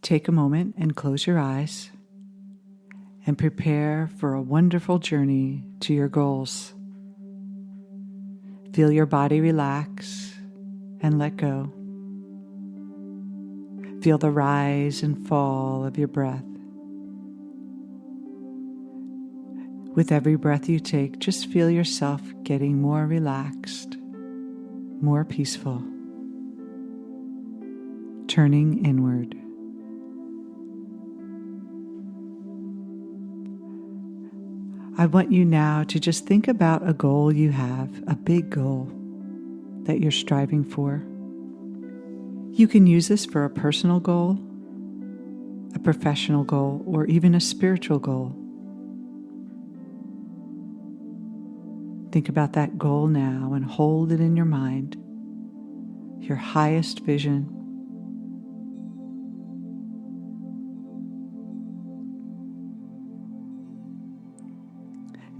take a moment and close your eyes and prepare for a wonderful journey to your goals. Feel your body relax and let go. Feel the rise and fall of your breath. With every breath you take, just feel yourself getting more relaxed, more peaceful, turning inward. I want you now to just think about a goal you have, a big goal that you're striving for. You can use this for a personal goal, a professional goal, or even a spiritual goal. Think about that goal now and hold it in your mind, your highest vision.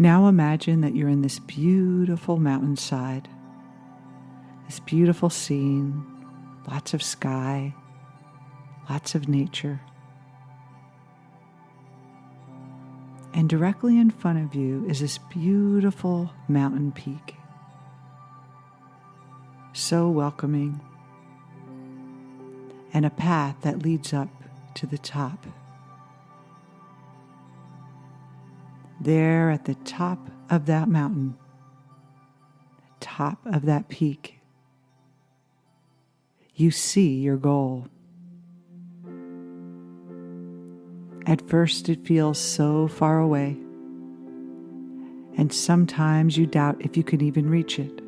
Now imagine that you're in this beautiful mountainside, this beautiful scene, lots of sky, lots of nature. And directly in front of you is this beautiful mountain peak, so welcoming, and a path that leads up to the top. There at the top of that mountain, the top of that peak, you see your goal. At first it feels so far away, and sometimes you doubt if you can even reach it.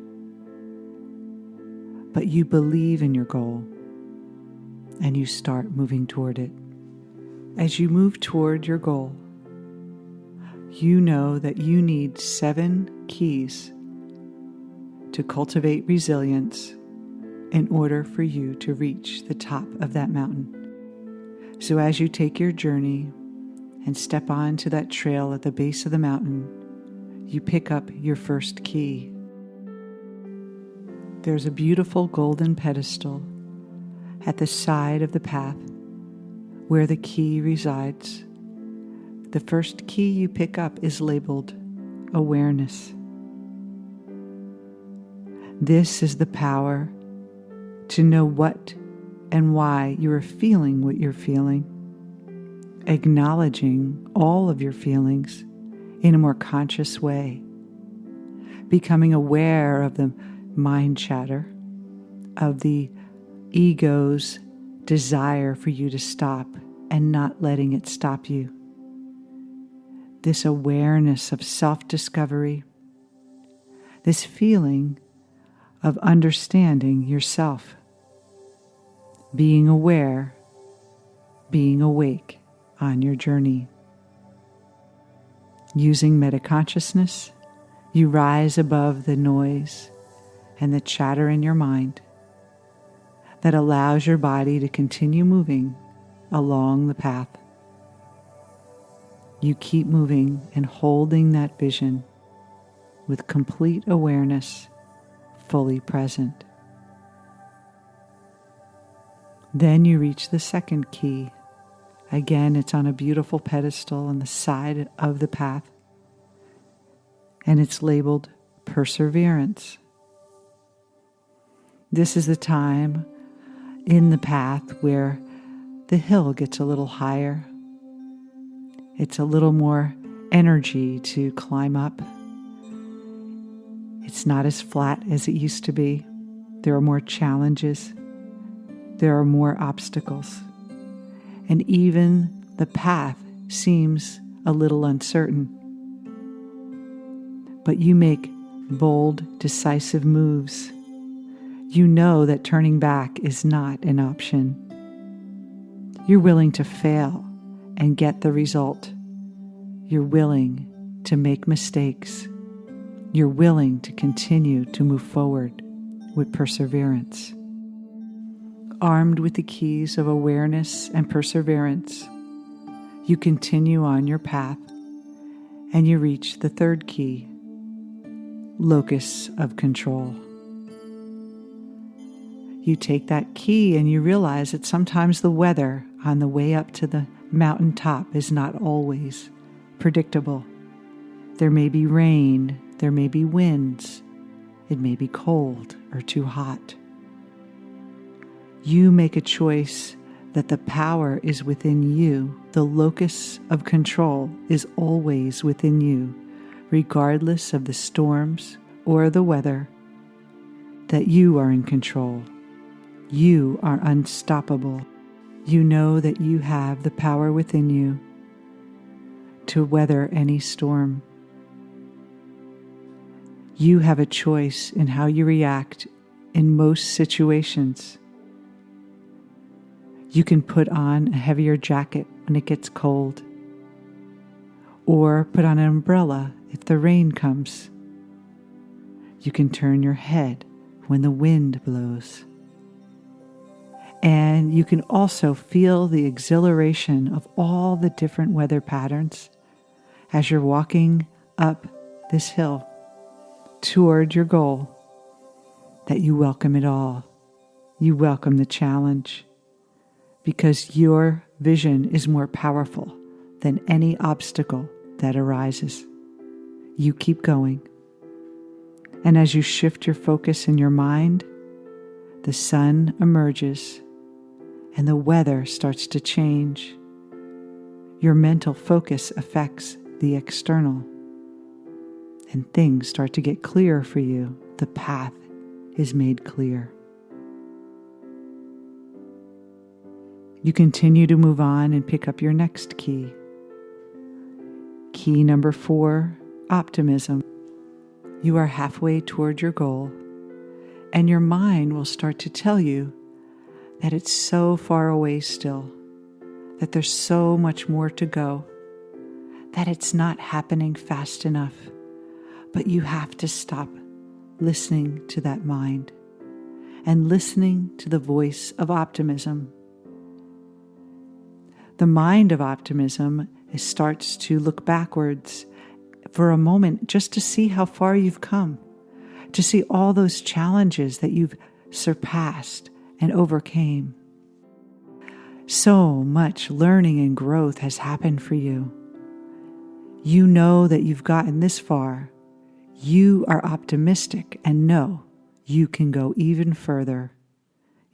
But you believe in your goal, and you start moving toward it. As you move toward your goal, you know that you need 7 keys to cultivate resilience in order for you to reach the top of that mountain. So as you take your journey and step onto that trail at the base of the mountain, you pick up your first key. There's a beautiful golden pedestal at the side of the path where the key resides. The first key you pick up is labeled awareness. This is the power to know what and why you are feeling what you're feeling, acknowledging all of your feelings in a more conscious way, becoming aware of the mind chatter, of the ego's desire for you to stop and not letting it stop you. This awareness of self-discovery, this feeling of understanding yourself, being aware, being awake on your journey. Using metaconsciousness, you rise above the noise and the chatter in your mind that allows your body to continue moving along the path. You keep moving and holding that vision with complete awareness, fully present. Then you reach the second key. Again, it's on a beautiful pedestal on the side of the path, and it's labeled perseverance. This is the time in the path where the hill gets a little higher. It's a little more energy to climb up. It's not as flat as it used to be. There are more challenges. There are more obstacles. And even the path seems a little uncertain. But you make bold, decisive moves. You know that turning back is not an option. You're willing to fail and get the result. You're willing to make mistakes. You're willing to continue to move forward with perseverance. Armed with the keys of awareness and perseverance, you continue on your path and you reach the third key, Locus of Control. You take that key and you realize that sometimes the weather on the way up to the mountaintop is not always predictable. There may be rain, there may be winds, it may be cold or too hot. You make a choice that the power is within you. The locus of control is always within you, regardless of the storms or the weather, that you are in control. You are unstoppable. You know that you have the power within you to weather any storm. You have a choice in how you react in most situations. You can put on a heavier jacket when it gets cold, or put on an umbrella if the rain comes. You can turn your head when the wind blows. And you can also feel the exhilaration of all the different weather patterns as you're walking up this hill toward your goal, that you welcome it all. You welcome the challenge, because your vision is more powerful than any obstacle that arises. You keep going. And as you shift your focus in your mind, the sun emerges and the weather starts to change. Your mental focus affects the external, and things start to get clearer for you. The path is made clear. You continue to move on and pick up your next key. Key number 4, optimism. You are halfway toward your goal, and your mind will start to tell you that it's so far away still, that there's so much more to go, that it's not happening fast enough. But you have to stop listening to that mind and listening to the voice of optimism. The mind of optimism starts to look backwards for a moment just to see how far you've come, to see all those challenges that you've surpassed and overcame. So much learning and growth has happened for you. You know that you've gotten this far. You are optimistic and know you can go even further.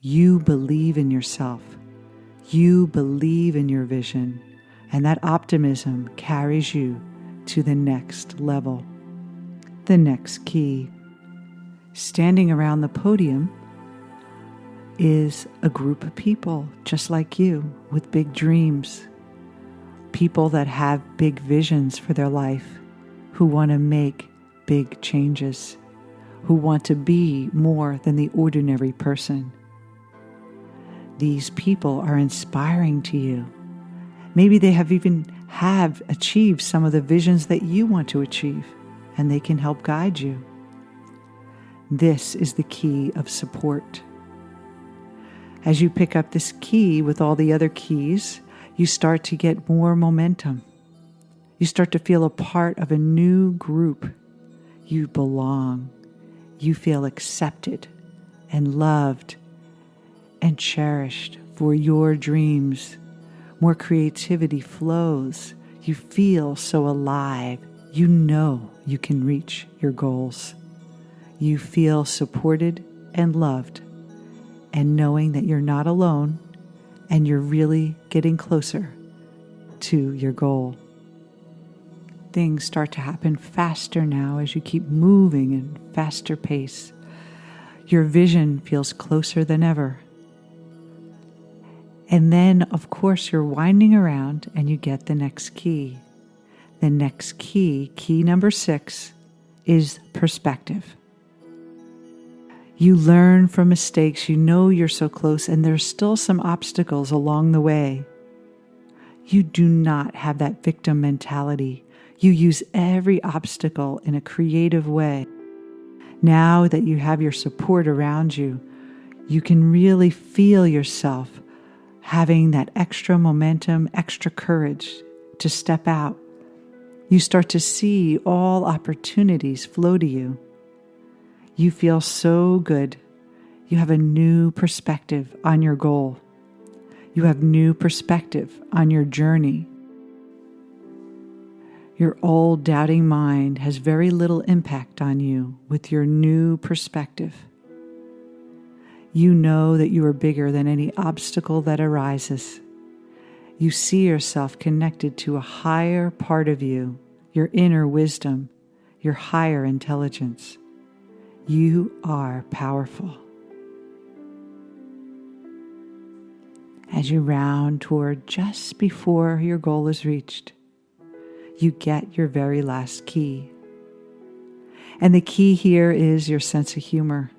You believe in yourself. You believe in your vision, and that optimism carries you to the next level. The next key. Standing around the podium is a group of people just like you with big dreams, people that have big visions for their life, who want to make big changes, who want to be more than the ordinary person. These people are inspiring to you. Maybe they have achieved some of the visions that you want to achieve, and they can help guide you. This is the key of support. As you pick up this key with all the other keys, you start to get more momentum. You start to feel a part of a new group. You belong. You feel accepted and loved and cherished for your dreams. More creativity flows. You feel so alive. You know you can reach your goals. You feel supported and loved, and knowing that you're not alone and you're really getting closer to your goal. Things start to happen faster now as you keep moving in faster pace. Your vision feels closer than ever. And then, of course, you're winding around and you get the next key. The next key, key number 6, is perspective. You learn from mistakes. You know you're so close, and there's still some obstacles along the way. You do not have that victim mentality. You use every obstacle in a creative way. Now that you have your support around you, you can really feel yourself having that extra momentum, extra courage to step out. You start to see all opportunities flow to you. You feel so good. You have a new perspective on your goal. You have new perspective on your journey. Your old doubting mind has very little impact on you with your new perspective. You know that you are bigger than any obstacle that arises. You see yourself connected to a higher part of you, your inner wisdom, your higher intelligence. You are powerful. As you round toward just before your goal is reached, you get your very last key. And the key here is your sense of humor.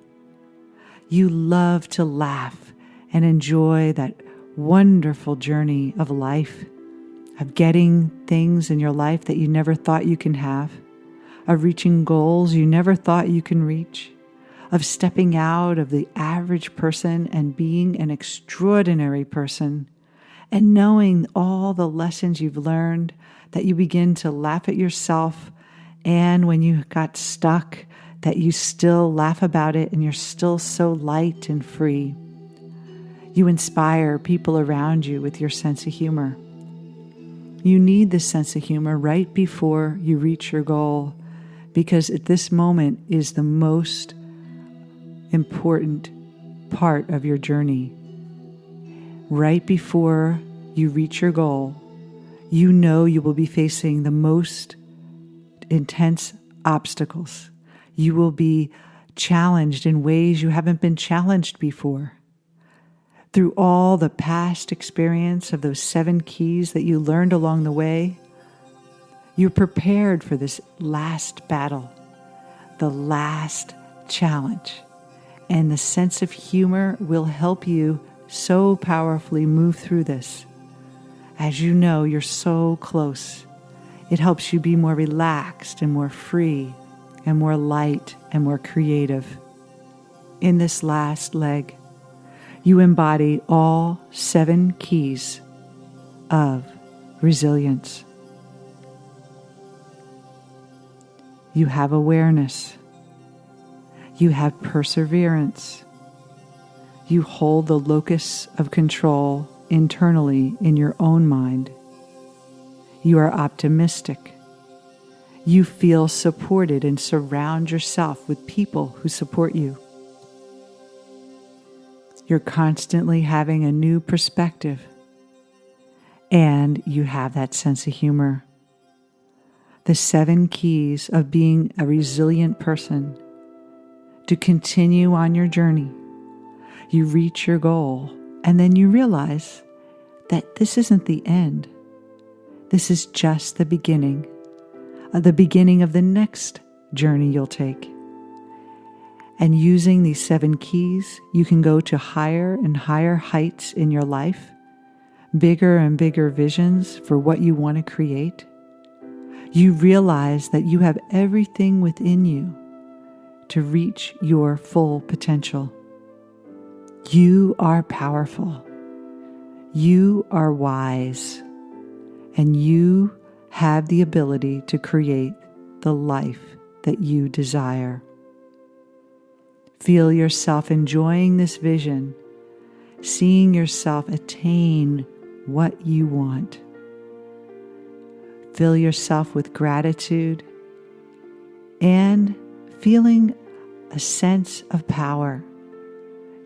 You love to laugh and enjoy that wonderful journey of life, of getting things in your life that you never thought you can have, of reaching goals you never thought you can reach, of stepping out of the average person and being an extraordinary person, and knowing all the lessons you've learned, that you begin to laugh at yourself, and when you got stuck, that you still laugh about it and you're still so light and free. You inspire people around you with your sense of humor. You need this sense of humor right before you reach your goal, because at this moment is the most important part of your journey. Right before you reach your goal, you know you will be facing the most intense obstacles. You will be challenged in ways you haven't been challenged before. Through all the past experience of those 7 keys that you learned along the way, you're prepared for this last battle, the last challenge. And the sense of humor will help you so powerfully move through this. As you know, you're so close. It helps you be more relaxed and more free and more light and more creative. In this last leg, you embody all 7 keys of resilience. You have awareness. You have perseverance. You hold the locus of control internally in your own mind. You are optimistic. You feel supported and surround yourself with people who support you. You're constantly having a new perspective, and you have that sense of humor. The 7 keys of being a resilient person. To continue on your journey, you reach your goal, and then you realize that this isn't the end. This is just the beginning of the next journey you'll take. And using these 7 keys, you can go to higher and higher heights in your life, bigger and bigger visions for what you want to create. You realize that you have everything within you to reach your full potential. You are powerful. You are wise. And you have the ability to create the life that you desire. Feel yourself enjoying this vision, seeing yourself attain what you want. Fill yourself with gratitude and feeling a sense of power,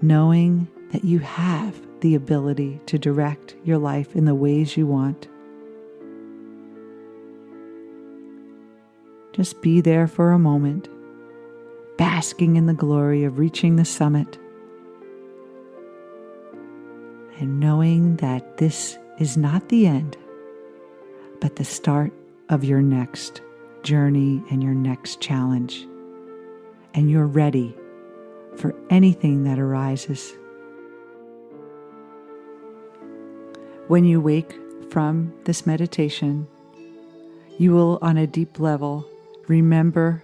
knowing that you have the ability to direct your life in the ways you want. Just be there for a moment, basking in the glory of reaching the summit, and knowing that this is not the end, but the start of your next journey and your next challenge. And you're ready for anything that arises. When you wake from this meditation, you will, on a deep level, remember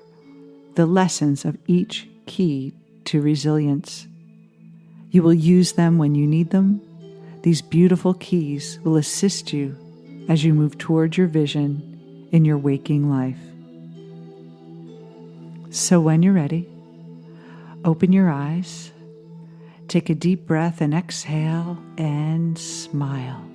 the lessons of each key to resilience. You will use them when you need them. These beautiful keys will assist you as you move toward your vision in your waking life. So when you're ready, open your eyes, Take a deep breath and exhale and smile.